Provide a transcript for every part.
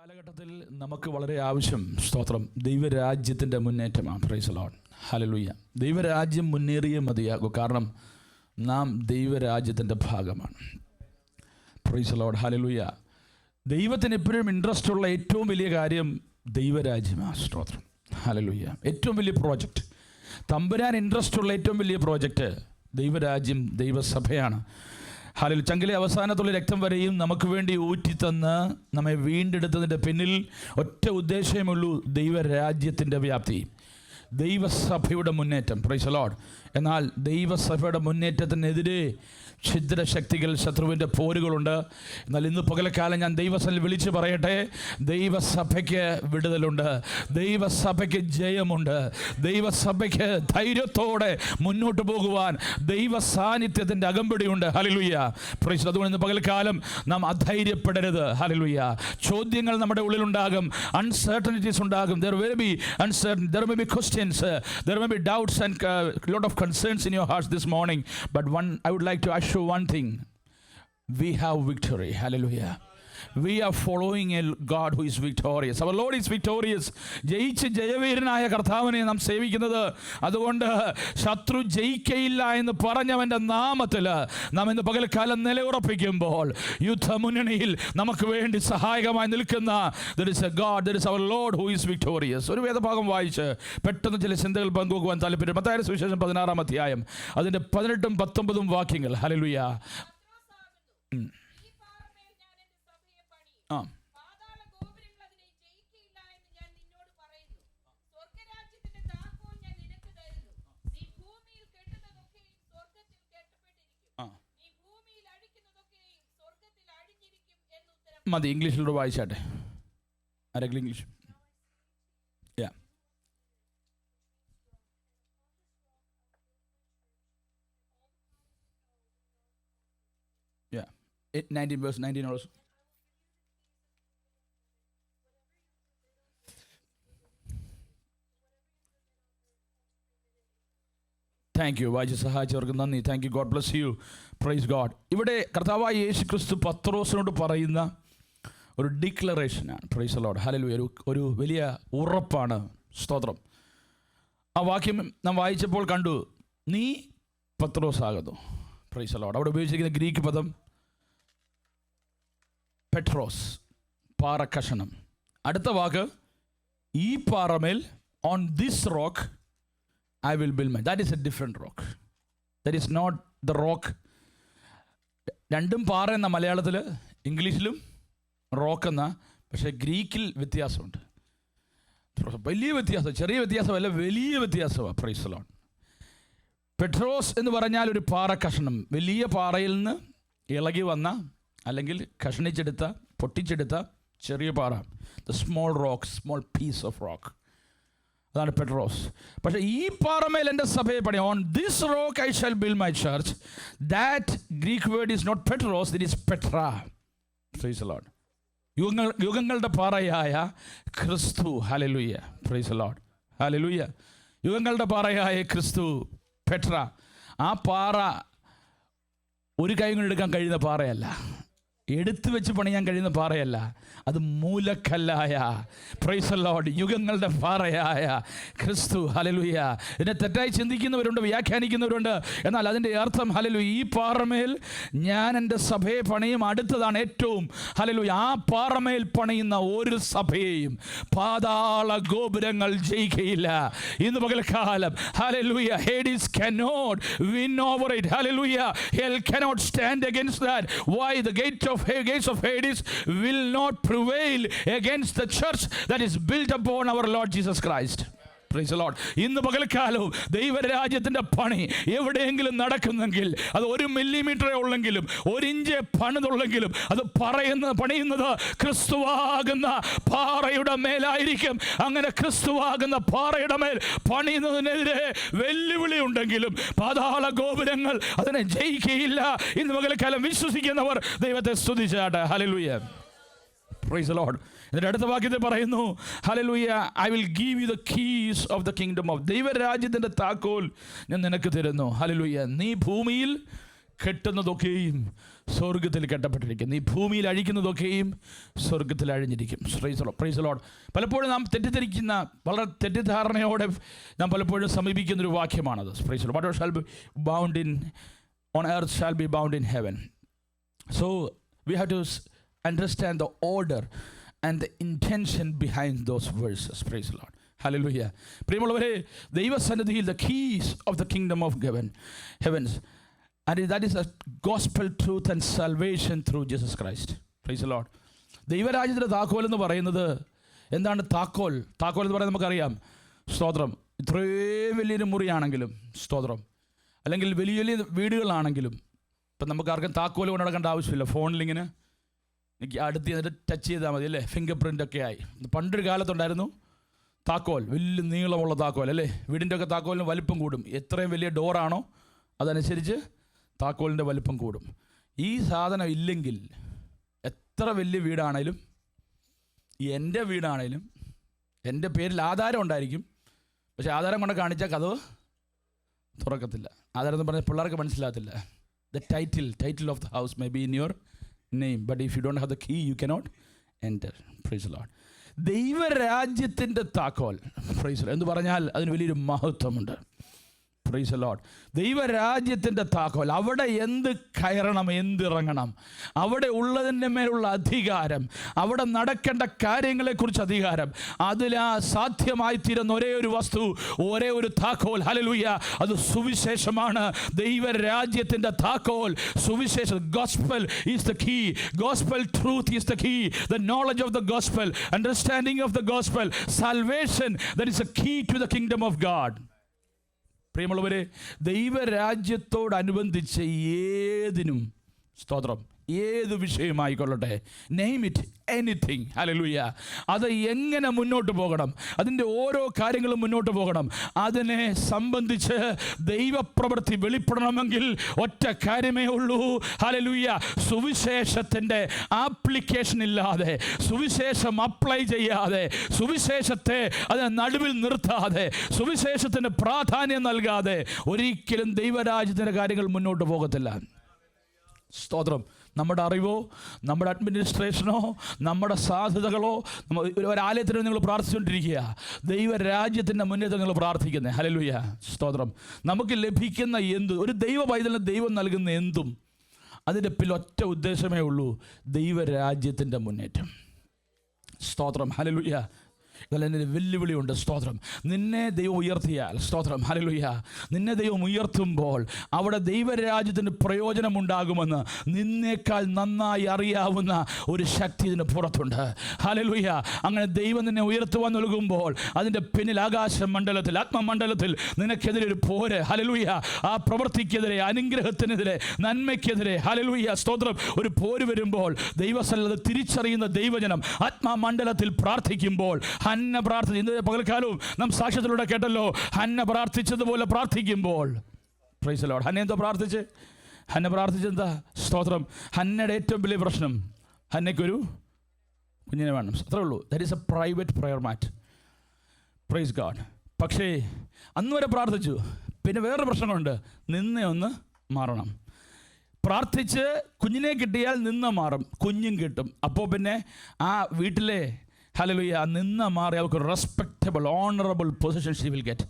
കാലഘട്ടത്തിൽ നമുക്ക് വളരെ ആവശ്യം സ്തോത്രം ദൈവരാജ്യത്തിൻ്റെ മുന്നേറ്റമാണ്. Price the Lord, hallelujah. ദൈവരാജ്യം മുന്നേറിയേ മതിയാകൂ, കാരണം നാം ദൈവരാജ്യത്തിൻ്റെ ഭാഗമാണ്. Price the Lord, hallelujah. ദൈവത്തിന് എപ്പോഴും ഇൻട്രസ്റ്റ് ഉള്ള ഏറ്റവും വലിയ കാര്യം ദൈവരാജ്യമാണ്. സ്തോത്രം, ഹല്ലേലൂയ. ഏറ്റവും വലിയ പ്രോജക്റ്റ്, തമ്പുരാൻ ഇൻട്രസ്റ്റ് ഉള്ള ഏറ്റവും വലിയ പ്രോജക്റ്റ് ദൈവരാജ്യം, ദൈവസഭയാണ്. ഹല്ലേലൂയ. ചങ്കിലെ അവസാനത്തുള്ള രക്തം വരെയും നമുക്ക് വേണ്ടി ഊറ്റിത്തന്ന് നമ്മെ വീണ്ടെടുത്തതിൻ്റെ പിന്നിൽ ഒറ്റ ഉദ്ദേശമേ ഉള്ളൂ: ദൈവരാജ്യത്തിൻ്റെ വ്യാപ്തി, ദൈവസഭയുടെ മുന്നേറ്റം. Price the Lord. എന്നാൽ ദൈവസഭയുടെ മുന്നേറ്റത്തിനെതിരെ ഛിദ്രശക്തികൾ, ശത്രുവിൻ്റെ പോരുകളുണ്ട്. എന്നാൽ ഇന്ന് പകലക്കാലം ഞാൻ ദൈവസഭയിൽ വിളിച്ച് പറയട്ടെ, ദൈവസഭയ്ക്ക് വിടുതലുണ്ട്, ദൈവസഭയ്ക്ക് ജയമുണ്ട്, ദൈവസഭയ്ക്ക് ധൈര്യത്തോടെ മുന്നോട്ട് പോകുവാൻ ദൈവ സാന്നിധ്യത്തിൻ്റെ അകമ്പടിയുണ്ട്. Hallelujah, price. അതുകൊണ്ട് ഇന്ന് പകൽക്കാലം നാം അധൈര്യപ്പെടരുത്. ഹല്ലേലൂയ. ചോദ്യങ്ങൾ നമ്മുടെ ഉള്ളിലുണ്ടാകും, അൺസർട്ടനിറ്റീസ് ഉണ്ടാകും. There will be uncertain, there may be questions, there may be doubts and lot of concerns in your hearts this morning. But I would like to assure one thing: we have victory. Hallelujah. We are following a God who is victorious. Our Lord is victorious. ജയിച്ച് ജയവീരനായ കർത്താവിനെ നാം സേവിക്കുന്നത്. അതുകൊണ്ട് ശത്രു ജയിക്കയില്ല എന്ന് പറഞ്ഞവൻ്റെ നാമത്തിൽ നാം ഇന്ന് പകൽക്കാലം നിലയുറപ്പിക്കുമ്പോൾ യുദ്ധമുന്നണിയിൽ നമുക്ക് വേണ്ടി സഹായകമായി നിൽക്കുന്ന there is a God, there is our Lord who is victorious. ഒരു വേദഭാഗം വായിച്ച് പെട്ടെന്ന് ചില ചിന്തകൾ പങ്കുവെക്കുവാൻ താല്പര്യം. മത്തായിയുടെ സുവിശേഷം 16-ാം അധ്യായം അതിൻ്റെ 18-ഉം 19-ഉം വാക്യങ്ങൾ. ഹല്ലേലൂയ. മതി, ഇംഗ്ലീഷിലൂടെ വായിച്ചാട്ടെ. ആരെങ്കിലും English? Yeah. 19 verse 19 also. Thank you. വായിച്ച് സഹായിച്ചവർക്ക് നന്ദി. Thank you. God bless you. Praise God. ഇവിടെ കർത്താവായ യേശു ക്രിസ്തു പത്രോസിനോട് പറയുന്ന ഒരു ഡിക്ലറേഷനാണ്. Praise the Lord, hallelujah. ഒരു വലിയ ഉറപ്പാണ്. സ്തോത്രം. ആ വാക്യം നാം വായിച്ചപ്പോൾ കണ്ടു, നീ പത്രോസാകുന്നു. Price the Lord. അവിടെ ഉപയോഗിച്ചിരിക്കുന്ന ഗ്രീക്ക് പദം പെട്രോസ്, പാറക്കഷണം. അടുത്ത വാക്ക്, ഈ പാറമേൽ, on this rock I will build my. That is a different rock. That is not the rock. രണ്ടും പാറ എന്ന മലയാളത്തിൽ, ഇംഗ്ലീഷിലും റോക്ക് എന്ന, പക്ഷേ ഗ്രീക്കിൽ വ്യത്യാസമുണ്ട്. വലിയ വ്യത്യാസം, ചെറിയ വ്യത്യാസമല്ല, വലിയ വ്യത്യാസമാണ്. Price the Lord. പെട്രോസ് എന്ന് പറഞ്ഞാൽ ഒരു പാറ കഷണം, വലിയ പാറയിൽ നിന്ന് ഇളകി വന്ന അല്ലെങ്കിൽ കഷണിച്ചെടുത്ത, പൊട്ടിച്ചെടുത്ത ചെറിയ പാറ. The small rock, small piece of rock, അതാണ് പെട്രോസ്. പക്ഷേ ഈ പാറമേൽ എൻ്റെ സഭയെ പണിയാം. On this rock I shall build my church. That Greek word is not Petros, it is Petra. Praise the Lord. യുഗങ്ങളുടെ പാറയായ Kristu. Hallelujah. Praise the Lord, hallelujah. യുഗങ്ങളുടെ പാറയായ ക്രിസ്തു, പെട്ര. ആ പാറ ഒരു കൈ കൊണ്ട് എടുക്കാൻ കഴിയുന്ന പാറയല്ല, എടുത്തു വെച്ച് പണിയാൻ കഴിയുന്ന പാറയല്ല, അത് മൂലക്കല്ലായ, പ്രൈസ് ദി ലോർഡ്, യുഗങ്ങളുടെ പാറയായ ക്രിസ്തു. ഹല്ലേലൂയ. ഇതിനെ തെറ്റായി ചിന്തിക്കുന്നവരുണ്ട്, വ്യാഖ്യാനിക്കുന്നവരുണ്ട്. എന്നാൽ അതിൻ്റെ അർത്ഥം, ഹല്ലേലൂയ, ഈ പാറമേൽ ഞാൻ എൻ്റെ സഭയെ പണിയും. അടുത്തതാണ് ഏറ്റവും, ഹല്ലേലൂയ, ആ പാറമേൽ പണിയുന്ന ഒരു സഭയെയും പാതാള ഗോപുരങ്ങൾ ജയിക്കയില്ല. ഇന്ന് പകൽക്കാലം, hallelujah, ഹേഡിസ് cannot win over it. Hallelujah. Hell cannot stand against that. Why? The gates of Hades will not prevail against the church that is built upon our Lord Jesus Christ. Praise the Lord. ഇന്ന് പകൽക്കാലവും ദൈവരാജ്യത്തിൻ്റെ പണി എവിടെയെങ്കിലും നടക്കുന്നെങ്കിൽ, അത് 1 മില്ലിമീറ്ററേ ഉള്ളെങ്കിലും, 1 inch പണിതുള്ളെങ്കിലും, അത് പണിയുന്നത് ക്രിസ്തുവാകുന്ന പാറയുടെ മേലായിരിക്കും. അങ്ങനെ ക്രിസ്തുവാകുന്ന പാറയുടെ മേൽ പണിയുന്നതിനെതിരെ വെല്ലുവിളി ഉണ്ടെങ്കിലും പാതാള ഗോപുരങ്ങൾ അതിനെ ജയിക്കുകയില്ല. ഇന്ന് പകൽക്കാലം വിശ്വസിക്കുന്നവർ ദൈവത്തെ സ്തുതിച്ചാട്ടെ. ഹല്ലേലൂയ. Praise the Lord. ഇതിൻ്റെ അടുത്ത വാക്യത്തിൽ പറയുന്നു, hallelujah, I will give you the keys of the kingdom of. ദൈവരാജ്യത്തിൻ്റെ താക്കോൽ ഞാൻ നിനക്ക് തരുന്നു. ഹല്ലേലൂയ. നീ ഭൂമിയിൽ കെട്ടുന്നതൊക്കെയും സ്വർഗത്തിൽ കെട്ടപ്പെട്ടിരിക്കും. നീ ഭൂമിയിൽ അഴിക്കുന്നതൊക്കെയും സ്വർഗത്തിൽ അഴിഞ്ഞിരിക്കും. Price the Lord. പലപ്പോഴും നാം തെറ്റിദ്ധരിക്കുന്ന, വളരെ തെറ്റിദ്ധാരണയോടെ നാം പലപ്പോഴും സമീപിക്കുന്നൊരു വാക്യമാണത്. Praise the Lord. What shall be bound in on earth shall be bound in heaven. So we have to understand the order and the intention behind those verses. Praise the Lord. Hallelujah. പ്രിയമുള്ളവരെ, ദൈവസന്നിധിയിൽ the keys of the kingdom of heavens, and that is a gospel truth and salvation through Jesus Christ. Praise the Lord. ദൈവരാജ്യത്തിൻ്റെ താക്കോൽ എന്ന് പറയുന്നത് എന്താണ്? താക്കോൽ എന്ന് പറയുന്നത് നമുക്കറിയാം. സ്തോത്രം. ഇത്രയും വലിയൊരു മുറിയാണെങ്കിലും സ്തോത്രം, അല്ലെങ്കിൽ വലിയ വലിയ വീടുകളാണെങ്കിലും ഇപ്പം നമുക്ക് ആർക്കും താക്കോൽ കൊണ്ട് നടക്കേണ്ട ആവശ്യമില്ല. ഫോണിലിങ്ങനെ എനിക്ക് അടുത്ത് ചെയ്തിട്ട് ടച്ച് ചെയ്താൽ മതി അല്ലേ? ഫിംഗർ പ്രിൻ്റൊക്കെ ആയി. പണ്ടൊരു കാലത്തുണ്ടായിരുന്നു താക്കോൽ, വലിയ നീളമുള്ള താക്കോൽ അല്ലേ? വീടിൻ്റെ ഒക്കെ താക്കോലിന് വലിപ്പം കൂടും. എത്രയും വലിയ ഡോറാണോ അതനുസരിച്ച് താക്കോലിൻ്റെ വലിപ്പം കൂടും. ഈ സാധനം ഇല്ലെങ്കിൽ എത്ര വലിയ വീടാണേലും, എൻ്റെ വീടാണേലും, എൻ്റെ പേരിൽ ആധാരം ഉണ്ടായിരിക്കും, പക്ഷേ ആധാരം കൊണ്ട് കാണിച്ചാൽ കതവ് തുറക്കത്തില്ല. ആധാരം എന്ന് പറഞ്ഞാൽ പിള്ളേർക്ക് മനസ്സിലാകത്തില്ല. The title of the house may be in your name, but if you don't have the key you cannot enter. Praise the Lord. ദൈവരാജ്യത്തിൻ്റെ താക്കോൽ, പ്രൈസ് ദി ലോർഡ് എന്ന് പറഞ്ഞാൽ അതിന് വലിയൊരു മഹത്വമുണ്ട്. Price the Lord. ദൈവരാജ്യത്തിൻ്റെ താക്കോൽ, അവിടെ എന്ത് കയറണം, എന്തിറങ്ങണം, അവിടെ ഉള്ളതിൻ്റെ മേലുള്ള അധികാരം, അവിടെ നടക്കേണ്ട കാര്യങ്ങളെക്കുറിച്ച് അധികാരം, അതിലാ സാധ്യമായി തീരുന്ന ഒരേ ഒരു വസ്തു, ഒരേ ഒരു താക്കോൽ. ഹല്ലേലൂയ. അത് സുവിശേഷമാണ്. ദൈവരാജ്യത്തിൻ്റെ താക്കോൽ സുവിശേഷം. Gospel is the key. Gospel truth is the key. The knowledge of the gospel, understanding of the gospel, salvation, that is a key to the kingdom of God. പ്രിയമുള്ളവരെ, ദൈവരാജ്യത്തോടനുബന്ധിച്ച് ഏതിനും സ്തോത്രം, ഏത് വിഷയമായിക്കൊള്ളട്ടെ, നെയിം ഇറ്റ്, എനിത്തിങ്. ഹല്ലേലൂയ. അത് എങ്ങനെ മുന്നോട്ട് പോകണം, അതിൻ്റെ ഓരോ കാര്യങ്ങളും മുന്നോട്ട് പോകണം, അതിനെ സംബന്ധിച്ച് ദൈവപ്രവൃത്തി വെളിപ്പെടണമെങ്കിൽ ഒറ്റ കാര്യമേ ഉള്ളൂ. ഹല്ലേലൂയ. സുവിശേഷത്തിൻ്റെ ആപ്ലിക്കേഷൻ ഇല്ലാതെ, സുവിശേഷം അപ്ലൈ ചെയ്യാതെ, സുവിശേഷത്തെ അത് നടുവിൽ നിർത്താതെ, സുവിശേഷത്തിന് പ്രാധാന്യം നൽകാതെ ഒരിക്കലും ദൈവരാജ്യത്തിൻ്റെ കാര്യങ്ങൾ മുന്നോട്ട് പോകത്തില്ല. സ്തോത്രം. നമ്മുടെ അറിവോ, നമ്മുടെ അഡ്മിനിസ്ട്രേഷനോ, നമ്മുടെ സാധ്യതകളോ, ഒരാലയത്തിന് നിങ്ങൾ പ്രാർത്ഥിച്ചുകൊണ്ടിരിക്കുക, ദൈവരാജ്യത്തിൻ്റെ മുന്നേറ്റം നിങ്ങൾ പ്രാർത്ഥിക്കുന്നത്. ഹല്ലേലൂയ. സ്തോത്രം. നമുക്ക് ലഭിക്കുന്ന എന്തും, ഒരു ദൈവ പൈതലിന് ദൈവം നൽകുന്ന എന്തും, അതിൻ്റെ പിന്നിൽ ഒറ്റ ഉദ്ദേശമേ ഉള്ളൂ, ദൈവരാജ്യത്തിൻ്റെ മുന്നേറ്റം. സ്തോത്രം. ഹല്ലേലൂയ. ഇതിൽ വെല്ലുവിളിയുണ്ട്. സ്തോത്രം. നിന്നെ ദൈവം ഉയർത്തിയാൽ, സ്തോത്രം, ഹല്ലേലൂയ, നിന്നെ ദൈവം ഉയർത്തുമ്പോൾ അവിടെ ദൈവരാജ്യത്തിന് പ്രയോജനമുണ്ടാകുമെന്ന് നിന്നേക്കാൾ നന്നായി അറിയാവുന്ന ഒരു ശക്തി ഇതിന് പുറത്തുണ്ട്. ഹല്ലേലൂയ. അങ്ങനെ ദൈവം നിന്നെ ഉയർത്തുവാൻ നൽകുമ്പോൾ അതിൻ്റെ പിന്നിൽ ആകാശമണ്ഡലത്തിൽ, ആത്മമണ്ഡലത്തിൽ നിനക്കെതിരെ ഒരു പോര്. ഹല്ലേലൂയ. ആ പ്രവൃത്തിക്കെതിരെ, അനുഗ്രഹത്തിനെതിരെ, നന്മയ്ക്കെതിരെ, ഹല്ലേലൂയ, സ്തോത്രം, ഒരു പോര് വരുമ്പോൾ ദൈവസന്നിധിയിൽ തിരിച്ചറിയുന്ന ദൈവജനം ആത്മമണ്ഡലത്തിൽ പ്രാർത്ഥിക്കുമ്പോൾ, ഹന്ന പ്രാർത്ഥിച്ചു, ഇന്ന് പകൽക്കാലവും നാം സാക്ഷ്യത്തിലൂടെ കേട്ടല്ലോ, ഹന്ന പ്രാർത്ഥിച്ചതുപോലെ പ്രാർത്ഥിക്കുമ്പോൾ, പ്രൈസ് ദി ലോർഡ്. ഹന്ന എന്താ പ്രാർത്ഥിച്ച്? ഹന്ന പ്രാർത്ഥിച്ചെന്താ? സ്തോത്രം. ഹന്നയുടെ ഏറ്റവും വലിയ പ്രശ്നം, ഹന്നയ്ക്കൊരു കുഞ്ഞിനെ വേണം, അത്രേ ഉള്ളൂ. That is a private prayer mat. Praise God. പക്ഷേ അന്ന് വരെ പ്രാർത്ഥിച്ചു. പിന്നെ വേറൊരു പ്രശ്നമുണ്ട്, നിന്നെ ഒന്ന് മാറണം. പ്രാർത്ഥിച്ച് കുഞ്ഞിനെ കിട്ടിയാൽ നിന്ന മാറും, കുഞ്ഞും കിട്ടും. അപ്പോൾ പിന്നെ ആ വീട്ടിലെ, ഹല്ലേലൂയ, നിന്ന മാറി അവർക്ക് respectable, honorable position she will get.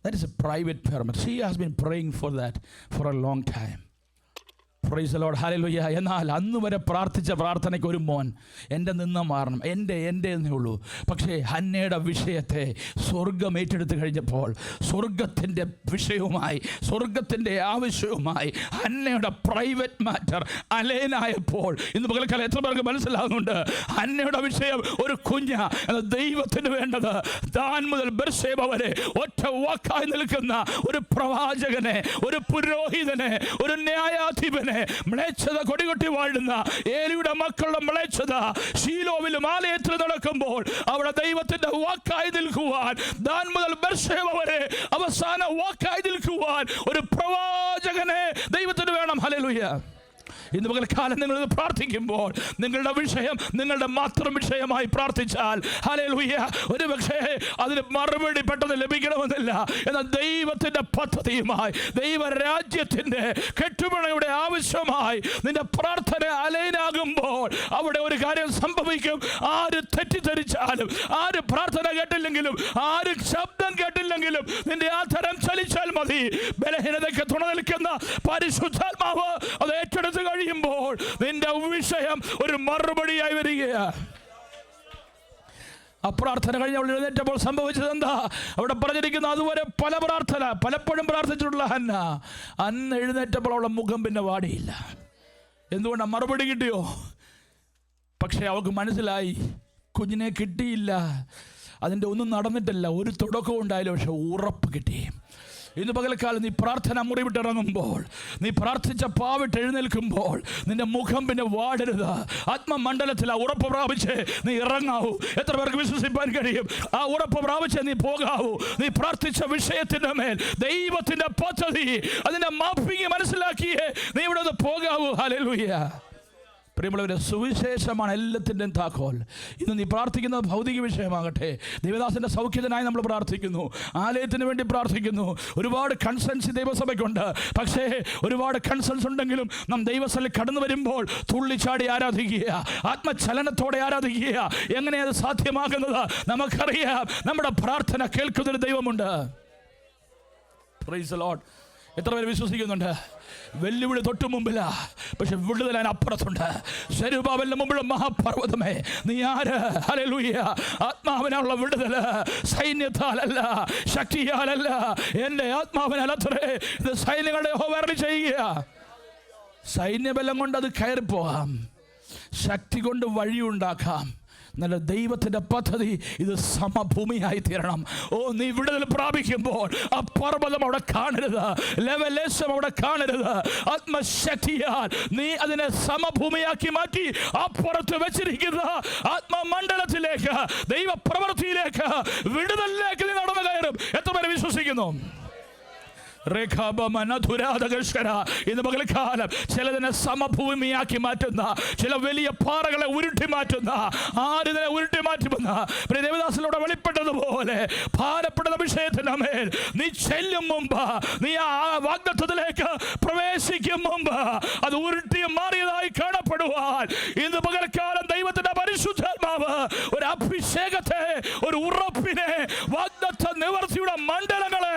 That is a private prayer. She has been praying for that for a long time. Price the Lord. Hallelujah. എന്നാൽ അന്ന് വരെ പ്രാർത്ഥിച്ച പ്രാർത്ഥനയ്ക്ക് ഒരു മോൻ, എൻ്റെ നിന്ന് മാറണം, എൻ്റെ എന്നേ ഉള്ളൂ. പക്ഷേ ഹന്നയുടെ വിഷയത്തെ സ്വർഗം ഏറ്റെടുത്ത് കഴിഞ്ഞപ്പോൾ, സ്വർഗത്തിൻ്റെ വിഷയവുമായി, സ്വർഗത്തിൻ്റെ ആവശ്യവുമായി ഹന്നയുടെ പ്രൈവറ്റ് മാറ്റർ അലയനായപ്പോൾ, ഇന്ന് പകൽക്കാലം എത്ര പേർക്ക് മനസ്സിലാകുന്നുണ്ട്? ഹന്നയുടെ വിഷയം ഒരു കുഞ്ഞ, ദൈവത്തിന് വേണ്ടത് ദാൻ മുതൽ ബർശേബ വരെ ഒറ്റ വാക്കായി നിൽക്കുന്ന ഒരു പ്രവാചകനെ, ഒരു പുരോഹിതനെ, ഒരു ന്യായാധിപനെ, മ്ലേച്ഛത കൊടികൊട്ടി വാഴുന്ന ഏലിയുടെ മക്കളുടെ മ്ലേച്ഛത ശീലോവിലും ആലയത്തിൽ നടക്കുമ്പോൾ അവിടെ ദൈവത്തിന്റെ വാക്കായി നിൽക്കുവാൻ, ദാൻ മുതൽ ബർശേബ വരെ അവസാന വാക്കായി നിൽക്കുവാൻ ഒരു പ്രവാചകനെ ദൈവത്തിന് വേണം. ഹല്ലേലൂയ. ഇന്ന് പകൽക്കാലം നിങ്ങൾ പ്രാർത്ഥിക്കുമ്പോൾ നിങ്ങളുടെ വിഷയം നിങ്ങളുടെ മാത്രം വിഷയമായി പ്രാർത്ഥിച്ചാൽ ഹല്ലേലൂയ, ഒരു പക്ഷേ അതിന് മറുപടി പെട്ടെന്ന് ലഭിക്കണമെന്നില്ല. എന്നാൽ ദൈവത്തിൻ്റെ പദ്ധതിയുമായി, ദൈവരാജ്യത്തിൻ്റെ കെട്ടുപണിയുടെ ആവശ്യമായി നിന്റെ പ്രാർത്ഥന അലൈനാകുമ്പോൾ അവിടെ ഒരു കാര്യം സംഭവിക്കും. ആര് തെറ്റിദ്ധരിച്ചാലും, ആര് പ്രാർത്ഥന കേട്ടില്ലെങ്കിലും, ആര് ശബ്ദം കേട്ടില്ലെങ്കിലും നിന്റെ ആധാരം ചലിച്ചാൽ മതി. ബലഹീനതയ്ക്ക് തുണ നിൽക്കുന്ന പരിശുദ്ധാത്മാവ് അത് ഏറ്റെടുത്ത് കഴിയുമ്പോൾ നിന്റെ വിഷയം ഒരു മറുപടിയായി വരികയാണ്. ആ പ്രാർത്ഥന കഴിഞ്ഞ് അവൾ എഴുന്നേറ്റപ്പോൾ സംഭവിച്ചത് എന്താ? അവിടെ പറഞ്ഞിരിക്കുന്നു, അതുവരെ പലപ്പോഴും പ്രാർത്ഥിച്ചിട്ടുള്ള അന്ന് എഴുന്നേറ്റപ്പോൾ അവളുടെ മുഖം പിന്നെ വാടിയില്ല. എന്തുകൊണ്ടാണ്? മറുപടി കിട്ടിയോ? പക്ഷേ അവൾക്ക് മനസ്സിലായി, കുഞ്ഞിനെ കിട്ടിയില്ല, അതിൻ്റെ ഒന്നും നടന്നിട്ടില്ല, ഒരു തുടക്കവും ഉണ്ടായില്ല, പക്ഷെ ഉറപ്പ് കിട്ടി. ഇന്ന് പകൽക്കാലം നീ പ്രാർത്ഥന മുറി വിട്ടിറങ്ങുമ്പോൾ, നീ പ്രാർത്ഥിച്ച പാവിട്ട് എഴുന്നേൽക്കുമ്പോൾ നിന്റെ മുഖം പിന്നെ വാടരുത്. ആത്മമണ്ഡലത്തിൽ ആ ഉറപ്പ് പ്രാപിച്ച് നീ ഇറങ്ങാവൂ. എത്ര പേർക്ക് വിശ്വസിപ്പാൻ കഴിയും? ആ ഉറപ്പ് പ്രാപിച്ച് നീ പോകാവൂ. നീ പ്രാർത്ഥിച്ച വിഷയത്തിൻ്റെ മേൽ ദൈവത്തിൻ്റെ പദ്ധതി, അതിൻ്റെ മാപ്പിങ് മനസ്സിലാക്കിയേ നീ ഇവിടെ ഒന്ന് പോകാവൂ. ഹല്ലേലൂയ. പ്രിയമുള്ളവരെ, സുവിശേഷമാണ് എല്ലാത്തിൻ്റെയും താക്കോൽ. ഇന്ന് നീ പ്രാർത്ഥിക്കുന്നത് ഭൗതിക വിഷയമാകട്ടെ, ദൈവദാസൻ്റെ സൗഖ്യത്തിനായി നമ്മൾ പ്രാർത്ഥിക്കുന്നു, ആലയത്തിന് വേണ്ടി പ്രാർത്ഥിക്കുന്നു. ഒരുപാട് കൺസേൺസ് ദൈവസഭയ്ക്കുണ്ട്. പക്ഷേ ഒരുപാട് കൺസേൺസ് ഉണ്ടെങ്കിലും നാം ദൈവസഭയിൽ കടന്നു വരുമ്പോൾ തുള്ളിച്ചാടി ആരാധിക്കുക, ആത്മചലനത്തോടെ ആരാധിക്കുക. എങ്ങനെയത് സാധ്യമാകുന്നത്? നമുക്കറിയാം, നമ്മുടെ പ്രാർത്ഥന കേൾക്കുന്നൊരു ദൈവമുണ്ട്. Price the Lord. എത്ര പേര് വിശ്വസിക്കുന്നുണ്ട്? വെല്ലുവിളി തൊട്ട് മുമ്പില്ല, പക്ഷെ വിടുതൽ അപ്പുറത്തുണ്ട്. സെരുബാബേലിന്റെ മുമ്പിലുള്ള മഹാപർവ്വതമേ, നീ ആര്? ഹല്ലേലൂയ. ആത്മാവിനുള്ള വിടുതൽ സൈന്യത്താലല്ല, ശക്തിയാലല്ല, എൻ്റെ ആത്മാവിനാൽ അത്രേ. ഇത് സൈന്യങ്ങളുടെ യഹോവ അരുളി ചെയ്യുക. സൈന്യബലം കൊണ്ട് അത് കയറിപ്പോകാം, ശക്തി കൊണ്ട് വഴിയുണ്ടാക്കാം. നല്ല ദൈവത്തിൻ്റെ പദ്ധതി ഇത് സമഭൂമിയായി തീരണം. ഓ, നീ വിടുതൽ പ്രാപിക്കുമ്പോൾ ആ പർവ്വതം അവിടെ കാണരുത്, ലെവലേശം അവിടെ കാണരുത്. ആത്മശക്തിയാൽ നീ അതിനെ സമഭൂമിയാക്കി മാറ്റി അപ്പുറത്ത് വെച്ചിരിക്കുന്ന ആത്മമണ്ഡലത്തിലേക്ക്, ദൈവപ്രവൃത്തിയിലേക്ക്, വിടുതലിലേക്ക് നീ നടന്നു കയറും. എത്ര പേര് വിശ്വസിക്കുന്നു? ഇന്ന് പകൽക്കാലം ചിലതിനെ സമഭൂമിയാക്കി മാറ്റുന്ന, ചില വലിയ പാറകളെ ഉരുട്ടി മാറ്റുന്ന, ആരിതിനെ ഉരുട്ടി മാറ്റുമെന്ന ദേവദാസിലൂടെ വെളിപ്പെട്ടതുപോലെ ഭാരപ്പെടുന്ന വിഷയത്തിന് മേൽ നീ ചെല്ലും മുമ്പ്, നീ ആ വാഗ്ദത്തത്തിലേക്ക് പ്രവേശിക്കും മുമ്പ് അത് ഉരുട്ടി മാറിയതായി കാണപ്പെടുവാൻ ഇന്ന് പകൽക്കാലം ദൈവത്തിന്റെ പരിശുദ്ധാത്മാവ് ഒരു അഭിഷേകത്തെ, ഒരു ഉറപ്പിനെ, വാഗ്ദത്ത നിവർത്തിയുടെ മണ്ഡലങ്ങളെ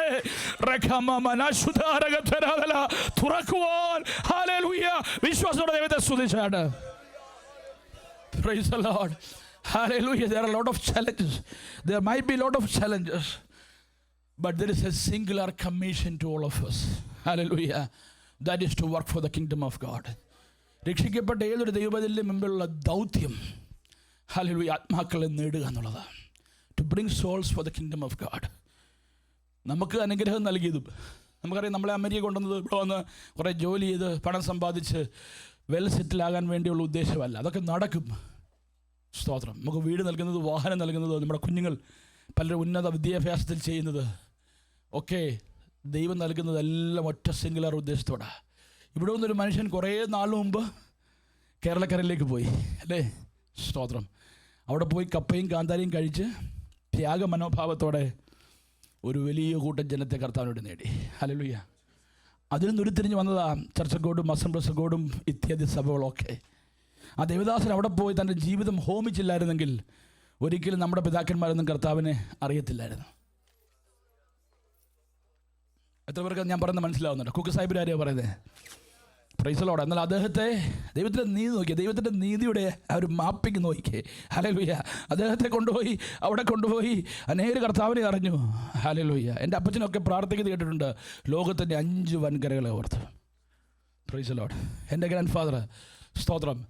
തുറക്കുവാൻ വിശ്വാസത്തോടെ ദൈവത്തെ സ്തുതിച്ചാണ്. Praise the Lord. Hallelujah. There are a lot of challenges. There might be a lot of challenges, but there is a singular commission to all of us. Hallelujah. That is to work for the kingdom of God. രക്ഷിക്കപ്പെട്ട ഏതൊരു ദൈവത്തിൻ്റെ മുമ്പിലുള്ള ദൗത്യം, hallelujah, ആത്മാക്കളെ നേടുക എന്നുള്ളതാണ്. To bring souls for the kingdom of God. നമുക്ക് അനുഗ്രഹം നൽകിയതും, നമുക്കറിയാം, നമ്മളെ അമേരിക്ക കൊണ്ടുവന്നത് ഇവിടെ വന്ന് കുറേ ജോലി ചെയ്ത് പണം സമ്പാദിച്ച് വെൽ സെറ്റിലാകാൻ വേണ്ടിയുള്ള ഉദ്ദേശമല്ല. അതൊക്കെ നടക്കും. സ്തോത്രം. നമുക്ക് വീട് നൽകുന്നത്, വാഹനം നൽകുന്നത്, നമ്മുടെ കുഞ്ഞുങ്ങൾ പലരും ഉന്നത വിദ്യാഭ്യാസത്തിൽ ചെയ്യുന്നത് ഒക്കെ ദൈവം നൽകുന്നതെല്ലാം ഒറ്റ സിംഗുലർ ഉദ്ദേശത്തോടെ. ഇവിടെ വന്നൊരു മനുഷ്യൻ കുറേ നാൾ മുമ്പ് കേരളക്കരയിലേക്ക് പോയി, അല്ലേ? സ്തോത്രം. അവിടെ പോയി കപ്പയും കാന്താരിയും കഴിച്ച് ത്യാഗ മനോഭാവത്തോടെ ഒരു വലിയ കൂട്ടം ജനത്തെ കർത്താവിനോട് നേടി. ഹല്ലേലൂയ. അതിൽ നിന്ന് ഉരുത്തിരിഞ്ഞ് വന്നതാ ചർച്ചക്കോടും അസംബ്ലീസക്കോടും ഇത്യാദി സഭകളൊക്കെ. ആ ദേവദാസൻ അവിടെ പോയി തൻ്റെ ജീവിതം ഹോമിച്ചില്ലായിരുന്നെങ്കിൽ ഒരിക്കലും നമ്മുടെ പിതാക്കന്മാരൊന്നും കർത്താവിനെ അറിയത്തില്ലായിരുന്നു. എത്ര പേർക്ക് ഞാൻ പറയുന്നത് മനസ്സിലാവുന്നുണ്ട്? കുക്ക് സാഹിബിൻ്റെ ആരെയാണ് പറയുന്നത്? Price the Lord. എന്നാൽ അദ്ദേഹത്തെ ദൈവത്തിൻ്റെ നീതി നോക്കിയേ, ദൈവത്തിൻ്റെ നീതിയുടെ ആ ഒരു മാപ്പിങ് നോക്കിയേ. ഹല്ലേലൂയ. അദ്ദേഹത്തെ കൊണ്ടുപോയി, അവിടെ കൊണ്ടുപോയി അനേകം കർത്താവിനെ അറിഞ്ഞു. ഹല്ലേലൂയ. എൻ്റെ അപ്പച്ചനൊക്കെ പ്രാർത്ഥിക്കുന്നത് കേട്ടിട്ടുണ്ട്, ലോകത്തിൻ്റെ 5 വൻകരകളെ ഓർത്ത്. Price the Lord. എൻ്റെ ഗ്രാൻഡ് ഫാദർ, സ്തോത്രം,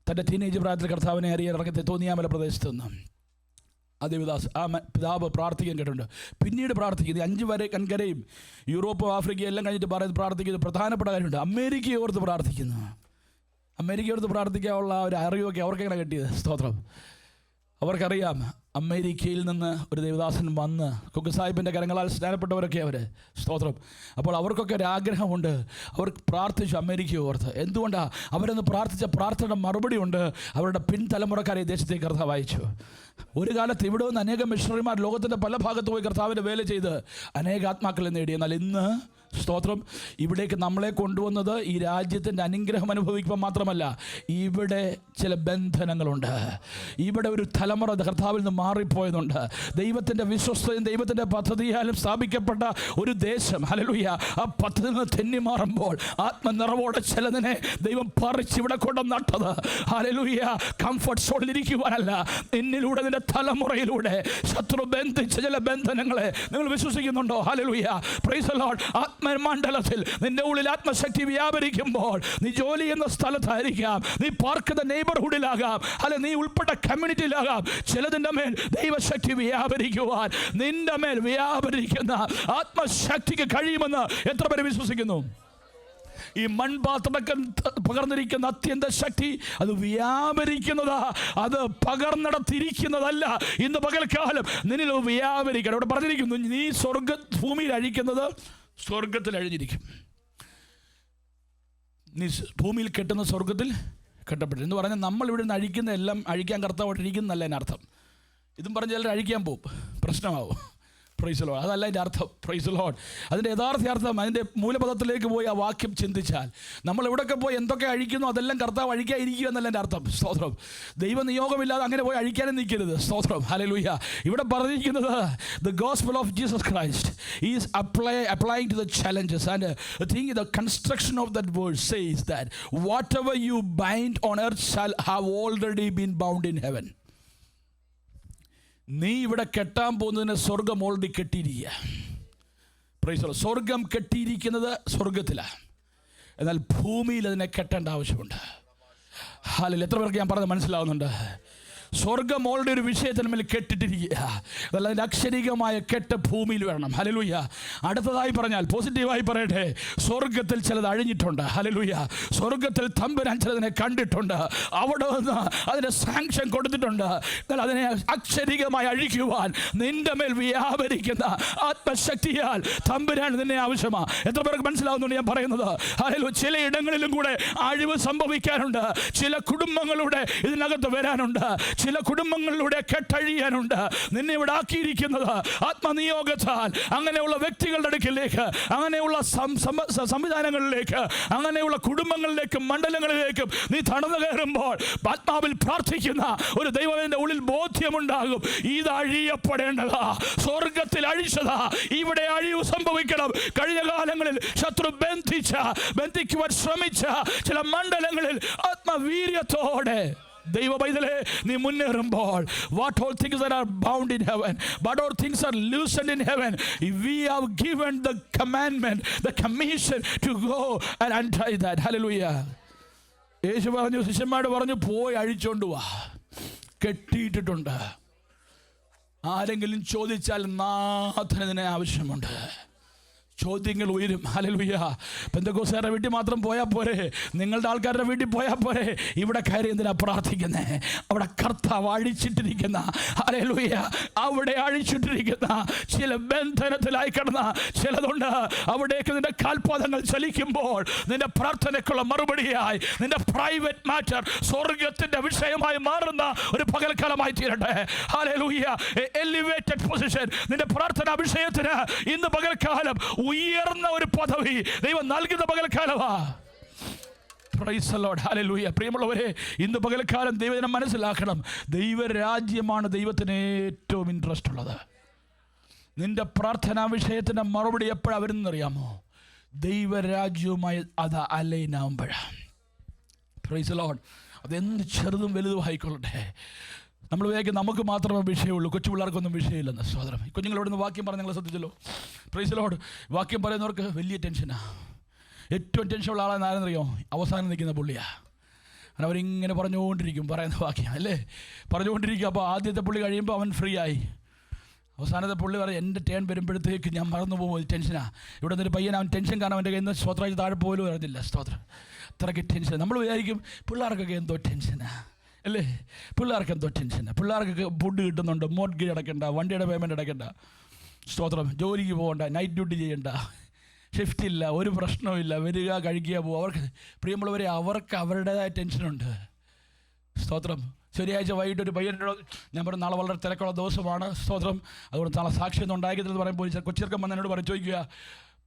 തൻ്റെ ടീനേജ് പ്രായത്തിൽ കർത്താവിനെ അറിയാൻ ഇറങ്ങി തോന്നിയാമല പ്രദേശത്ത് നിന്ന് ആ ദേവദാസ്, ആ പിതാവ് പ്രാർത്ഥിക്കാൻ കേട്ടിട്ടുണ്ട്. പിന്നീട് പ്രാർത്ഥിക്കുന്നത് 5 വൻകരയും യൂറോപ്പ്, ആഫ്രിക്ക എല്ലാം കഴിഞ്ഞിട്ട് പറയുന്നത് പ്രാർത്ഥിക്കുന്നത് പ്രധാനപ്പെട്ട കാര്യമുണ്ട്. അമേരിക്കയെ ഓർത്ത് പ്രാർത്ഥിക്കുന്നു. അമേരിക്കയെ ഓർത്ത് പ്രാർത്ഥിക്കാനുള്ള ഒരു അറിവൊക്കെ അവർക്കെങ്ങനെ കിട്ടിയത്? സ്തോത്രം. അവർക്കറിയാം അമേരിക്കയിൽ നിന്ന് ഒരു ദേവദാസൻ വന്ന് കുക്ക് സാഹിബിൻ്റെ കരങ്ങളാൽ സ്നാനപ്പെട്ടവരൊക്കെ അവർ, സ്തോത്രം. അപ്പോൾ അവർക്കൊക്കെ ഒരു ആഗ്രഹമുണ്ട്, അവർ പ്രാർത്ഥിച്ചു അമേരിക്കയെ ഓർത്ത്. എന്തുകൊണ്ടാണ്? അവരൊന്ന് പ്രാർത്ഥിച്ച പ്രാർത്ഥനയുടെ മറുപടി ഉണ്ട്. അവരുടെ പിൻതലമുറക്കാരെ ദേശത്തേക്ക് കർത്താവ് അയച്ചു. ഒരു കാലത്ത് ഇവിടെ നിന്ന് അനേകം മിഷണറിമാർ ലോകത്തിൻ്റെ പല ഭാഗത്ത് പോയി കർത്താവിൻ്റെ വേല ചെയ്ത് അനേക ആത്മാക്കളെ നേടി. എന്നാൽ ഇന്ന് സ്തോത്രം ഇവിടേക്ക് നമ്മളെ കൊണ്ടുവന്നത് ഈ രാജ്യത്തിൻ്റെ അനുഗ്രഹം അനുഭവിക്കുമ്പോൾ മാത്രമല്ല, ഇവിടെ ചില ബന്ധനങ്ങളുണ്ട്. ഇവിടെ ഒരു തലമുറ കർത്താവിൽ നിന്ന് മാറിപ്പോയതുണ്ട്. ദൈവത്തിൻ്റെ വിശ്വസ്തയും ദൈവത്തിൻ്റെ പദ്ധതിയാലും സ്ഥാപിക്കപ്പെട്ട ഒരു ദേശം, ഹല്ലേലൂയ, ആ പദ്ധതി നിന്ന് തെന്നി മാറുമ്പോൾ ആത്മനിറവോടെ ചിലതിനെ ദൈവം പറിച്ച് ഇവിടെ കൊണ്ട് നട്ടത്, ഹല്ലേലൂയ, കംഫർട്ട് സോണിലിരിക്കുവാനല്ല, എന്നിലൂടെ നിന്റെ തലമുറയിലൂടെ ശത്രു ബന്ധിച്ച ചില ബന്ധനങ്ങളെ നിങ്ങൾ വിശ്വസിക്കുന്നുണ്ടോ? Hallelujah, praise the Lord. ആത്മമണ്ഡലത്തിൽ നിന്റെ ഉള്ളിൽ ആത്മശക്തി വ്യാപരിക്കുമ്പോൾ നീ ജോലി ചെയ്യുന്ന സ്ഥലത്തായിരിക്കാം, നീ പാർക്കുന്ന നെയ്ബർഹുഡിലാകാം, അല്ലെ നീ ഉൾപ്പെട്ട കമ്മ്യൂണിറ്റിയിലാകാം, ചിലതിൻ്റെ മേൽ ദൈവശക്തി വ്യാപരിക്കുവാൻ നിന്റെ മേൽ വ്യാപരിക്കുന്ന ആത്മശക്തിക്ക് കഴിയുമെന്ന് എത്ര പേര് വിശ്വസിക്കുന്നു? ഈ മൺപാത്രമൊക്കെ പകർന്നിരിക്കുന്ന അത്യന്ത ശക്തി അത് വ്യാപരിക്കുന്നതാ, അത് പകർന്നിടത്തിരിക്കുന്നതല്ല. ഇന്ന് പകൽക്കാലം നിന്നിൽ വ്യാപരിക്കണം. അവിടെ പറഞ്ഞിരിക്കുന്നു, നീ ഭൂമിയിൽ അഴിക്കുന്നത് സ്വർഗത്തിൽ അഴിഞ്ഞിരിക്കും, നീ ഭൂമിയിൽ കെട്ടുന്ന സ്വർഗത്തിൽ കെട്ടപ്പെട്ടു എന്ന് പറഞ്ഞാൽ നമ്മൾ ഇവിടെ നിന്ന് അഴിക്കുന്ന എല്ലാം അഴിക്കാൻ കർത്താവായിട്ടിരിക്കുന്നല്ല എന്നർത്ഥം. ഇതും പറഞ്ഞ് ചിലർ അഴിക്കാൻ പോകും, പ്രശ്നമാവും. പ്രൈസ് ലോർഡ്, അതല്ല അതിൻ്റെ അർത്ഥം. പ്രൈസ് ലോർഡ്, അതിൻ്റെ യഥാർത്ഥ അർത്ഥം, അതിൻ്റെ മൂലപദത്തിലേക്ക് പോയി ആ വാക്യം ചിന്തിച്ചാൽ നമ്മൾ എവിടെയൊക്കെ പോയി എന്തൊക്കെ അഴിക്കുന്നു അതെല്ലാം കർത്താവ് അഴിക്കാതിരിക്കുക എന്നല്ല എൻ്റെ അർത്ഥം. സ്തോത്രം. ദൈവനിയോഗമില്ലാതെ അങ്ങനെ പോയി അഴിക്കാനും നിൽക്കരുത്. സ്തോത്രം, ഹല്ലേലൂയ. ഇവിടെ പറഞ്ഞിരിക്കുന്നത് the gospel of Jesus Christ is applying to the challenges, and I think the construction of that verse says that whatever you bind on earth shall have already been bound in heaven. നീ ഇവിടെ കെട്ടാൻ പോകുന്നതിന് സ്വർഗം already കെട്ടിയിരിക്കുക. Praise the Lord. സ്വർഗം കെട്ടിയിരിക്കുന്നത് സ്വർഗത്തിലാണ്, എന്നാൽ ഭൂമിയിൽ അതിനെ കെട്ടേണ്ട ആവശ്യമുണ്ട്. ഹല്ലേലൂയ. എത്ര പേർക്ക് ഞാൻ പറഞ്ഞത് മനസ്സിലാവുന്നുണ്ട്? സ്വർഗം ഓൾറെഡി ഒരു വിഷയത്തിന് മേൽ കെട്ടിട്ടിരിക്കുക, അതല്ല അതിൻ്റെ അക്ഷരികമായ കെട്ട് ഭൂമിയിൽ വരണം. ഹല്ലേലൂയ. അടുത്തതായി പറഞ്ഞാൽ, പോസിറ്റീവായി പറയട്ടെ, സ്വർഗത്തിൽ ചിലത് അഴിഞ്ഞിട്ടുണ്ട്. ഹല്ലേലൂയ. സ്വർഗത്തിൽ തമ്പുരാൻ ചിലതിനെ കണ്ടിട്ടുണ്ട്, അവിടെ നിന്ന് അതിന് സാങ്ഷൻ കൊടുത്തിട്ടുണ്ട്. എന്നാൽ അതിനെ അക്ഷരികമായി അഴിക്കുവാൻ നിന്റെ മേൽ വ്യാപരിക്കുന്ന ആത്മശക്തിയാൽ തമ്പുരാൻ നിന്നെ ആവശ്യമാണ്. എത്ര പേർക്ക് മനസ്സിലാവുന്നുണ്ട് ഞാൻ പറയുന്നത്? ഹല്ലേലൂയ. ചിലയിടങ്ങളിലും കൂടെ അഴിവ് സംഭവിക്കാനുണ്ട്, ചില കുടുംബങ്ങളുടെ ഇതിനകത്ത് വരാനുണ്ട്, ചില കുടുംബങ്ങളിലൂടെ കെട്ടഴിയാനുണ്ട്. നിന്നെ ഇവിടെ ആക്കിയിരിക്കുന്നത് ആത്മനിയോഗത്താൽ അങ്ങനെയുള്ള വ്യക്തികളുടെ അടുക്കിലേക്ക്, അങ്ങനെയുള്ള സംവിധാനങ്ങളിലേക്ക്, അങ്ങനെയുള്ള കുടുംബങ്ങളിലേക്കും മണ്ഡലങ്ങളിലേക്കും നീ തടന്നു കയറുമ്പോൾ ആത്മാവിൽ പ്രാർത്ഥിക്കുന്ന ഒരു ദൈവത്തിന്റെ ഉള്ളിൽ ബോധ്യമുണ്ടാകും, ഇത് അഴിയപ്പെടേണ്ടതാ, സ്വർഗത്തിൽ അഴിച്ചതാ, ഇവിടെ അഴിവ് സംഭവിക്കണം. കഴിഞ്ഞ കാലങ്ങളിൽ ശത്രു ബന്ധിക്കുവാൻ ശ്രമിച്ച ചില മണ്ഡലങ്ങളിൽ ആത്മവീര്യത്തോടെ ദൈവ പൈതലേ നീ മുന്നേറുമ്പോൾ, what all things that are bound in heaven, what all things are loosened in heaven, we have given the commandment, the commission to go and untie that. Hallelujah. യേശു പറഞ്ഞു, ശിഷ്യന്മാരോട് പറഞ്ഞു, പോയി അഴിച്ചോണ്ട് വാ, കെട്ടിയിട്ടിട്ടുണ്ട്. ആരെങ്കിലും ചോദിച്ചാൽ നാഥന് ഇതിനെ ആവശ്യമുണ്ട്. ചോദ്യങ്ങൾ ഉയരും. ഹല്ലേലൂയ. പെന്തക്കോസ്തുകാരുടെ വീട്ടിൽ മാത്രം പോയാൽ പോരെ, നിങ്ങളുടെ ആൾക്കാരുടെ വീട്ടിൽ പോയാൽ പോരെ, ഇവിടെ കയറി എന്തിനാ പ്രാർത്ഥിക്കുന്നേ? അവിടെ കർത്താവ് അഴിച്ചിട്ടിരിക്കുന്ന, ഹല്ലേലൂയ, അവിടെ അഴിച്ചിട്ടിരിക്കുന്ന ചില ബന്ധനത്തിലായി കിടന്ന ചിലതുണ്ട്. അവിടേക്ക് നിന്റെ കാൽപാദങ്ങൾ ചലിക്കുമ്പോൾ നിന്റെ പ്രാർത്ഥനയ്ക്കുള്ള മറുപടിയായി നിന്റെ പ്രൈവറ്റ് മാറ്റർ സ്വർഗത്തിന്റെ വിഷയമായി മാറുന്ന ഒരു പകൽക്കാലമായി തീരട്ടെ. ഹല്ലേലൂയ. എലിവേറ്റഡ് പൊസിഷൻ, നിന്റെ പ്രാർത്ഥനാ വിഷയത്തിന് ഇന്ന് പകൽക്കാലം ഉയർന്ന ഒരു പദവി ദൈവം നൽകുന്ന പകൽക്കാലമാ. Praise the Lord. ഹല്ലേലൂയ. പ്രിയമുള്ളവരെ, ഇന്ന് പകൽക്കാലം ദൈവജനം മനസ്സിലാക്കണം, ദൈവരാജ്യമാണ് ദൈവത്തിന് ഏറ്റവും ഇൻട്രസ്റ്റ് ഉള്ളത്. നിന്റെ പ്രാർത്ഥനാ വിഷയത്തിൻ്റെ മറുപടി എപ്പോഴാണ് വരുന്നറിയാമോ? ദൈവരാജ്യവുമായി അത് അലൈനാവുമ്പോഴാണ്. Price the Lord. അതെന്ത് ചെറുതും വലുതും ആയിക്കൊള്ളട്ടെ. നമ്മൾ വേഗം നമുക്ക് മാത്രമേ വിഷയമുള്ളൂ, കൊച്ചു പിള്ളേർക്കൊന്നും വിഷയമില്ലെന്ന്. സഹോദരം, കുഞ്ഞുങ്ങളോട് നിന്ന് വാക്യം പറഞ്ഞ് നിങ്ങൾ ശ്രദ്ധിച്ചല്ലോ. Price the Lord. വാക്യം പറയുന്നവർക്ക് വലിയ ടെൻഷനാണ്. ഏറ്റവും ടെൻഷനുള്ള ആളെന്ന് ആരെന്നറിയോ? അവസാനം നിൽക്കുന്ന പുള്ളിയാണ്. കാരണം അവരിങ്ങനെ പറഞ്ഞുകൊണ്ടിരിക്കും, പറയുന്ന വാക്യം അല്ലേ, പറഞ്ഞുകൊണ്ടിരിക്കും. അപ്പോൾ ആദ്യത്തെ പുള്ളി കഴിയുമ്പോൾ അവൻ ഫ്രീ ആയി. അവസാനത്തെ പുള്ളി പറയും, എൻ്റെ ടേൺ വരുമ്പോഴത്തേക്ക് ഞാൻ മറന്നു പോകും, ടെൻഷനാണ്. ഇവിടെ നിന്നൊരു പയ്യൻ, അവൻ ടെൻഷൻ കാരണം അവൻ്റെ കയ്യിൽ നിന്ന് സ്തോത്രം താഴെ പോലും അറിഞ്ഞില്ല. സ്തോത്രം, അത്രയ്ക്ക് ടെൻഷൻ. നമ്മൾ വിചാരിക്കും പിള്ളേർക്കൊക്കെ എന്തോ ടെൻഷനാണ്, അല്ലേ? പിള്ളേർക്ക് എന്തോ ടെൻഷനാണ്. പിള്ളേർക്ക് ഫുഡ് കിട്ടുന്നുണ്ട്, മോർഗേജ് അടയ്ക്കണ്ട, വണ്ടിയുടെ പേയ്മെൻറ്റ് അടയ്ക്കണ്ട, സ്തോത്രം, ജോലിക്ക് പോകണ്ട, നൈറ്റ് ഡ്യൂട്ടി ചെയ്യണ്ട, ഷിഫ്റ്റില്ല, ഒരു പ്രശ്നവുമില്ല, വരിക കഴിക്കുക പോകുക. അവർക്ക് പ്രിയമുള്ളവരെ, അവർക്ക് അവരുടേതായ ടെൻഷനുണ്ട്. സ്തോത്രം. ശനിയാഴ്ച വൈകിട്ട് ഒരു പയ്യനോട് ഞാൻ പറഞ്ഞു, നാളെ വളരെ തിരക്കുള്ള ദിവസമാണ്, സ്തോത്രം, അതുകൊണ്ട് നാളെ സാക്ഷിയൊന്നും ഉണ്ടാക്കില്ലെന്ന് പറയുമ്പോൾ കൊച്ചിർക്കം വന്നതിനോട് പറഞ്ഞു ചോദിക്കുക,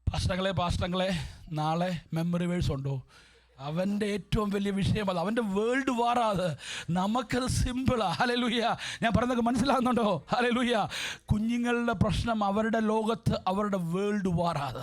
പാസ്റ്റങ്ങളെ നാളെ മെമ്മറി വേഴ്സ് ഉണ്ടോ? അവൻ്റെ ഏറ്റവും വലിയ വിഷയം അത്. അവൻ്റെ വേൾഡ് വാറാത്, നമുക്കത് സിമ്പിളാ. ഹല്ലേലൂയ. ഞാൻ പറയുന്നതൊക്കെ മനസ്സിലാകുന്നുണ്ടോ? ഹല്ലേലൂയ. കുഞ്ഞുങ്ങളുടെ പ്രശ്നം അവരുടെ ലോകത്ത് അവരുടെ വേൾഡ് വാറാത്.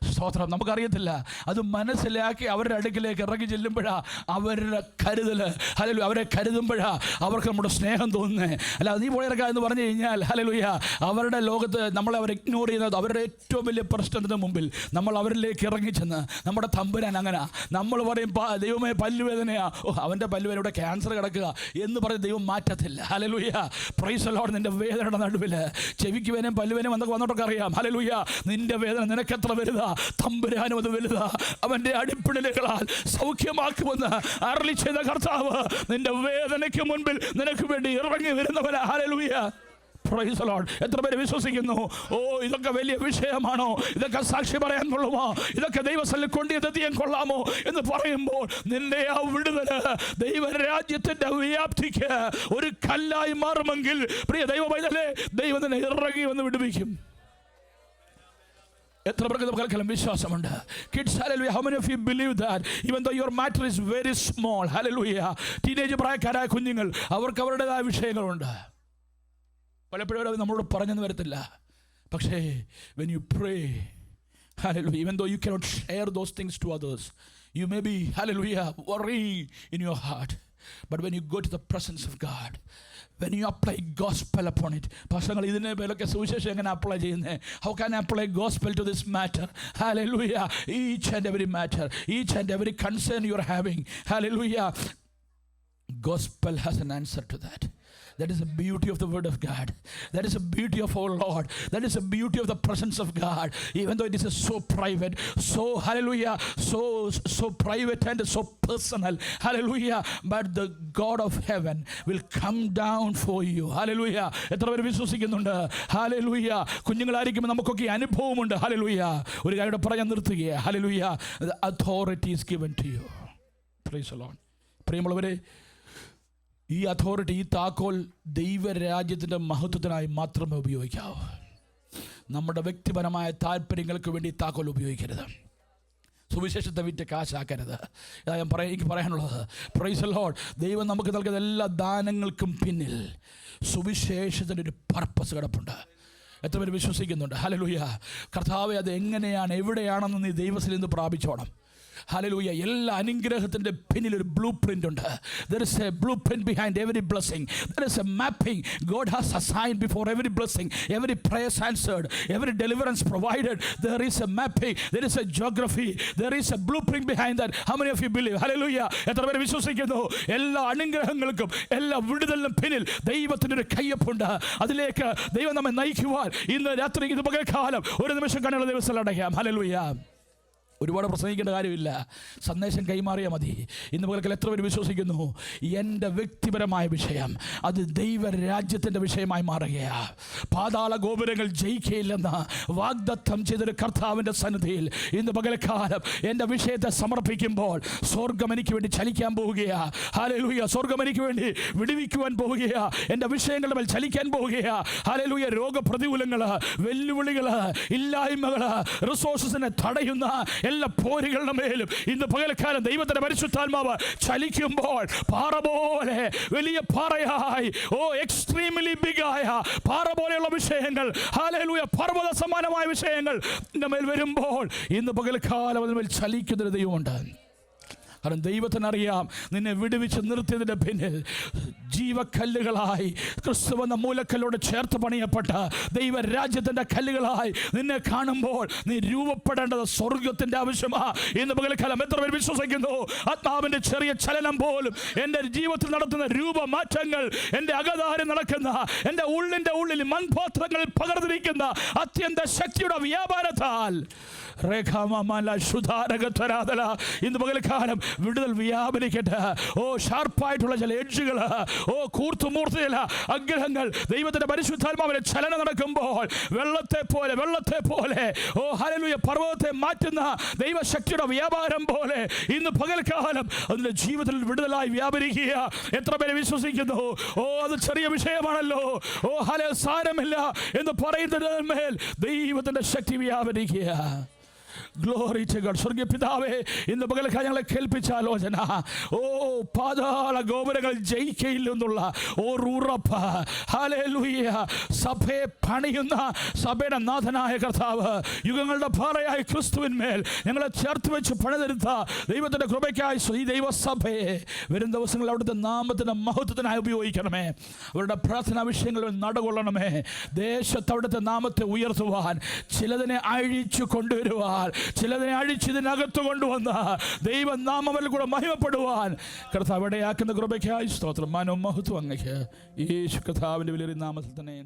സ്തോത്രം. നമുക്കറിയത്തില്ല. അത് മനസ്സിലാക്കി അവരുടെ അടുക്കിലേക്ക് ഇറങ്ങി ചെല്ലുമ്പോഴാണ് അവരുടെ കരുതൽ. ഹല്ലേലൂയ. അവരെ കരുതുമ്പോഴാണ് അവർക്ക് നമ്മുടെ സ്നേഹം തോന്നുന്നത്. അല്ല നീ പോയിറക്കുക എന്ന് പറഞ്ഞു കഴിഞ്ഞാൽ, ഹല്ലേലൂയ, അവരുടെ ലോകത്ത് നമ്മളെ അവർ ഇഗ്നോർ ചെയ്യുന്നത് അവരുടെ ഏറ്റവും വലിയ പ്രശ്നത്തിന് മുമ്പിൽ നമ്മൾ അവരിലേക്ക് ഇറങ്ങിച്ചെന്ന്. നമ്മുടെ തമ്പുരാൻ അങ്ങനെ. നമ്മൾ ദൈവമേ പല്ലുവേദനയാ, അവൻ്റെ പല്ലുവേദനയുടെ ക്യാൻസർ കിടക്കുക എന്ന് പറഞ്ഞ് ദൈവം മാറ്റത്തില്ല. ഹല്ലേലൂയ. Praise the Lord. നിന്റെ വേദനയുടെ നടുവിൽ ചെവിക്ക് വേദനയും പല്ലുവേദനയും എന്നൊക്കെ വന്നോട്ടൊക്കെ അറിയാം. ഹല്ലേലൂയ. നിന്റെ വേദന നിനക്കെത്ര വലുതാ, തമ്പുരാനും അത് വലുതാ. അവൻ്റെ അടിപ്പിണലുകളാൽ സൗഖ്യമാക്കുമെന്ന് അരുളി ചെയ്ത കർത്താവ് നിന്റെ വേദനയ്ക്ക് മുൻപിൽ നിനക്ക് വേണ്ടി ഇറങ്ങി വരുന്നവനാ. ഹല്ലേലൂയ. Praise the Lord. എത്ര പേര് വിശ്വസിക്കുന്നു? ഇതൊക്കെ വലിയ വിഷയമാണോ? ഇതൊക്കെ സാക്ഷി പറയാൻ കൊള്ളുമോ? ഇതൊക്കെ ദൈവസ്ഥലിൽ കൊണ്ടെത്തിയാൻ കൊള്ളാമോ എന്ന് പറയുമ്പോൾ നിന്റെ ആ വിടുതൽ ദൈവരാജ്യത്തിന്റെ വ്യാപ്തിക്ക് ഒരു കല്ലായി മാറുമെങ്കിൽ, പ്രിയ ദൈവ പൈതലേ, ദൈവം തന്നെ ഇറങ്ങി വന്ന് വിടുവിക്കും. എത്ര പേർക്ക് നമുക്ക് വിശ്വാസമുണ്ട്? Kids, hallelujah. How many of you believe that even though your matter is very small, hallelujah, teenage പ്രായക്കാരായ കുഞ്ഞുങ്ങൾ അവർക്ക് അവരുടേതായ വിഷയങ്ങളുണ്ട്. പലപ്പോഴും അവർ നമ്മളോട് പറഞ്ഞെന്ന് വരത്തില്ല. പക്ഷേ when you pray, hallelujah, even though you cannot share those things to others, you may be, hallelujah, worrying in your heart, but when you go to the presence of God, when you apply gospel upon it, pastor idine belokke suvisesham engane apply cheyunne, how can I apply gospel to this matter? Hallelujah. Each and every matter, each and every concern you are having, hallelujah, gospel has an answer to that. That is the beauty of the word of God. That is the beauty of our Lord. That is the beauty of the presence of God. Even though it is so private, so, hallelujah, so private and so personal, hallelujah, but the God of heaven will come down for you. Hallelujah. എത്ര പേര് വിശ്വസിക്കുന്നുണ്ട്? Hallelujah. കുഞ്ഞുങ്ങളായിരിക്കുമ്പോൾ നമുക്കൊക്കെ അനുഭവമുണ്ട്. Hallelujah. ഒരു കാര്യം പറയാൻ നിർത്തുകയാണ്. Hallelujah. The authority is given to you. Praise the Lord. പ്രിയമുള്ളവരെ, ഈ അതോറിറ്റി, ഈ താക്കോൽ ദൈവരാജ്യത്തിൻ്റെ മഹത്വത്തിനായി മാത്രമേ ഉപയോഗിക്കാവൂ. നമ്മുടെ വ്യക്തിപരമായ താല്പര്യങ്ങൾക്ക് വേണ്ടി താക്കോൽ ഉപയോഗിക്കരുത്. സുവിശേഷത്തെ വിറ്റ് കാശാക്കരുത്. ഇതാ എനിക്ക് പറയാനുള്ളത്. Price the Lord. ദൈവം നമുക്ക് നൽകുന്ന എല്ലാ ദാനങ്ങൾക്കും പിന്നിൽ സുവിശേഷത്തിൻ്റെ ഒരു പർപ്പസ് കിടപ്പുണ്ട്. എത്ര പേര് വിശ്വസിക്കുന്നുണ്ട്? ഹല്ലേലൂയ. കർത്താവേ, അത് എങ്ങനെയാണ്, എവിടെയാണെന്ന് നീ ദൈവത്തിൽ നിന്ന് പ്രാപിച്ചോണം. ഹല്ലേലൂയ. എല്ലാ അനുഗ്രഹത്തിൻ്റെ പിന്നിൽ ഒരു ബ്ലൂ പ്രിൻ്റ് ഉണ്ട്. There is a blueprint behind every blessing. There is a mapping God has assigned before every blessing, every prayer answered, every deliverance provided. There is a mapping, there is a geography, there is a blueprint behind that. How many of you believe? Hallelujah. എത്ര പേര് വിശ്വസിക്കുന്നു? എല്ലാ അനുഗ്രഹങ്ങൾക്കും എല്ലാ വിടുതലിനും പിന്നിൽ ദൈവത്തിൻ്റെ ഒരു കയ്യൊപ്പുണ്ട്. അതിലേക്ക് ദൈവം നമ്മെ നയിക്കുവാൻ ഇന്ന് രാത്രി, ഇത് പകൽക്കാലം ഒരു നിമിഷം കണ്ണുള്ള ദിവസം അടയ്ക്കാം. ഹല്ലേലൂയ. ഒരുപാട് പ്രസംഗിക്കേണ്ട കാര്യമില്ല, സന്ദേശം കൈമാറിയാൽ മതി. ഇന്ന് പകൽക്കാലം എത്ര പേര് വിശ്വസിക്കുന്നു? എൻ്റെ വ്യക്തിപരമായ വിഷയം അത് ദൈവരാജ്യത്തിൻ്റെ വിഷയമായി മാറുകയാണ്. പാതാള ഗോപുരങ്ങൾ ജയിക്കുകയില്ലെന്ന് വാഗ്ദത്തം ചെയ്തൊരു കർത്താവിൻ്റെ സന്നിധിയിൽ ഇന്ന് പകൽക്കാലം എൻ്റെ വിഷയത്തെ സമർപ്പിക്കുമ്പോൾ സ്വർഗം എനിക്ക് വേണ്ടി ചലിക്കാൻ പോവുകയാണ്. ഹല്ലേലൂയ. സ്വർഗം എനിക്ക് വേണ്ടി വിടുവിക്കുവാൻ പോവുകയാണ്. എൻ്റെ വിഷയങ്ങളുടെ മേൽ ചലിക്കാൻ പോവുകയാണ്. ഹല്ലേലൂയ. രോഗപ്രതികൂലങ്ങൾ, വെല്ലുവിളികൾ, ഇല്ലായ്മകൾ, റിസോഴ്സസിനെ തടയുന്ന എല്ലാ പോരുകളുടെ മേലും ഇന്ന് പകൽക്കാലം ദൈവത്തിന്റെ പരിശുദ്ധാത്മാവ് ചലിക്കുമ്പോൾ പാറ പോലെ വലിയ പാറയായി, എക്സ്ട്രീംലി ബിഗ് ആയ പാറ പോലെയുള്ള വിഷയങ്ങൾ, ഹല്ലേലൂയ, പർവ്വത സമാനമായ വിഷയങ്ങൾ നിന്റെ മേൽ വരുമ്പോൾ ഇന്ന് പകൽക്കാലം അതിന്മേൽ ചലിക്കുന്നൊരു ദൈവമുണ്ട്. കാരണം ദൈവത്തിനറിയാം നിന്നെ വിടുവിച്ച് നിർത്തിയതിൻ്റെ പിന്നിൽ ജീവക്കല്ലുകളായി ക്രിസ്തുവെന്ന മൂലക്കല്ലോട് ചേർത്ത് പണിയപ്പെട്ട ദൈവരാജ്യത്തിൻ്റെ കല്ലുകളായി നിന്നെ കാണുമ്പോൾ നീ രൂപപ്പെടേണ്ടത് സ്വർഗത്തിൻ്റെ ആവശ്യമാണ്. ഇന്ന് പകൽക്കാലം എത്ര പേർ വിശ്വസിക്കുന്നു? ആത്മാവിൻ്റെ ചെറിയ ചലനം പോലും എൻ്റെ ജീവിതത്തിൽ നടത്തുന്ന രൂപമാറ്റങ്ങൾ, എൻ്റെ അകതാരം നടക്കുന്ന, എൻ്റെ ഉള്ളിൻ്റെ ഉള്ളിൽ മൺപാത്രങ്ങളിൽ പകർന്നിരിക്കുന്ന അത്യന്ത ശക്തിയുടെ വ്യാപാരത്താൽ ഇന്ന് പകൽക്കാലം വിടുതൽ വ്യാപരിക്കട്ടെ. ഓ ഷാർപ്പായിട്ടുള്ള ചില എഡ്ജുകൾ, ഓ കൂർത്തുമൂർത്തിയില അഗ്രഹങ്ങൾ ദൈവത്തിന്റെ പരിശുദ്ധാത്മാവിന്റെ ചലനം നടക്കുമ്പോൾ വെള്ളത്തെ പോലെ ഓ ഹല്ലേലൂയ പർവ്വതത്തെ മാറ്റുന്ന ദൈവശക്തിയുടെ വ്യാപാരം പോലെ ഇന്ന് പകൽക്കാലം അതിന്റെ ജീവിതത്തിൽ വിടുതലായി വ്യാപരിക്കുക. എത്ര പേരെ വിശ്വസിക്കുന്നു? ഓ അത് ചെറിയ വിഷയമാണല്ലോ, ഓ ഹല്ലേലൂയ സാരമില്ല എന്ന് പറയുന്നതിന്മേൽ ദൈവത്തിന്റെ ശക്തി വ്യാപരിക്കുക. Glory to God. സ്വർഗീയ പിതാവേ, ഇന്ന് പകൽക്കാലം ഞങ്ങളെ കേൾപ്പിച്ച ആലോചന, ഓ പാതാള ഗോപുരങ്ങൾ ജയിക്കയില്ലെന്നുള്ള ഉറപ്പ്. ഹല്ലേലൂയ. സഭയെ പണിയുന്ന സഭയുടെ നാഥനായ കർത്താവ്, യുഗങ്ങളുടെ പാറയായ ക്രിസ്തുവിന്മേൽ ഞങ്ങളെ ചേർത്ത് വെച്ച് പണിതെടുത്ത ദൈവത്തിൻ്റെ കൃപയ്ക്കായി ഈ ദൈവസഭയെ വരും ദിവസങ്ങളിൽ അവിടുത്തെ നാമത്തിൻ്റെ മഹത്വത്തിനായി ഉപയോഗിക്കണമേ. അവരുടെ പ്രാർത്ഥനാ വിഷയങ്ങളിൽ നടകൊള്ളണമേ. ദേശത്ത് അവിടുത്തെ നാമത്തെ ഉയർത്തുവാൻ, ചിലതിനെ അഴിച്ചു കൊണ്ടുവരുവാൻ, ചിലതിനെ അഴിച്ചിതിനകത്ത് കൊണ്ടുവന്ന ദൈവനാമത്തിൽ കൂടെ മഹിമപ്പെടുവാൻ കർത്താവ് ഇടയാക്കുന്ന കൃപയ്ക്കായി സ്തോത്രം. മനോമഹത്വം അങ്ങയ്ക്ക് യേശു കർത്താവിൻ്റെ വലിയ നാമത്തിൽ തന്നെ.